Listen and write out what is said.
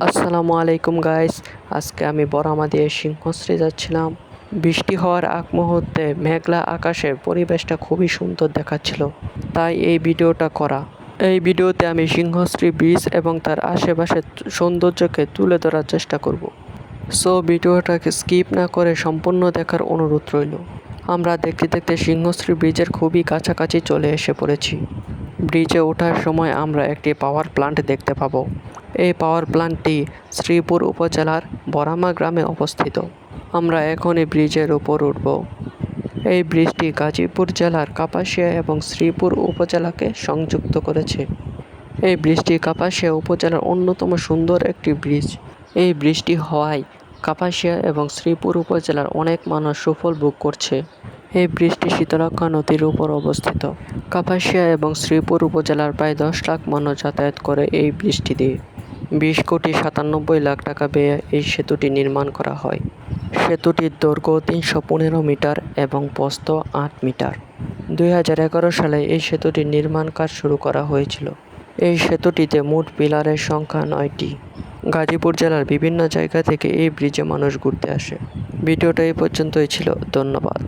আসসালামু আলাইকুম গাইস। আজকে আমি বরামা দিয়ে সিংহশ্রী যাচ্ছিলাম। বৃষ্টি হওয়ার আগ মুহূর্তে মেঘলা আকাশের পরিবেশটা খুবই সুন্দর দেখাচ্ছিল, তাই এই ভিডিওটা করা। এই ভিডিওতে আমি সিংহশ্রী ব্রিজ এবং তার আশেপাশের সৌন্দর্যকে তুলে ধরার চেষ্টা করব। সো ভিডিওটাকে স্কিপ না করে সম্পূর্ণ দেখার অনুরোধ রইল। আমরা দেখতে দেখতে সিংহশ্রী ব্রিজের খুবই কাছাকাছি চলে এসে পড়েছি। ব্রিজে ওঠার সময় আমরা একটি পাওয়ার প্ল্যান্ট দেখতে পাবো। এই পাওয়ার প্ল্যান্টটি শ্রীপুর উপজেলার বরামা গ্রামে অবস্থিত। আমরা এখনই ব্রিজের উপর উঠব। এই ব্রিজটি গাজীপুর জেলার কাপাসিয়া এবং শ্রীপুর উপজেলাকে সংযুক্ত করেছে। এই ব্রিজটি কাপাসিয়া উপজেলার অন্যতম সুন্দর একটি ব্রিজ। এই ব্রিজটি হওয়ায় কাপাসিয়া এবং শ্রীপুর উপজেলার অনেক মানুষ সুফল ভোগ করছে। এই ব্রিজটি শীতলক্ষ্যা নদীর উপর অবস্থিত। কাপাসিয়া এবং শ্রীপুর উপজেলার প্রায় 10 লাখ মানুষ যাতায়াত করে এই ব্রিজটি দিয়ে। 20,97,00,000 টাকা ব্যয়ে এই সেতুটি নির্মাণ করা হয়। সেতুটির দৈর্ঘ্য 315 মিটার এবং প্রস্থ 8 মিটার। 2011 সালে এই সেতুটির নির্মাণ কাজ শুরু করা হয়েছিল। এই সেতুটিতে মোট পিলারের সংখ্যা 9টি। গাজীপুর জেলার বিভিন্ন জায়গা থেকে এই ব্রিজে মানুষ ঘুরতে আসে। ভিডিওটা এই পর্যন্তই ছিল। ধন্যবাদ।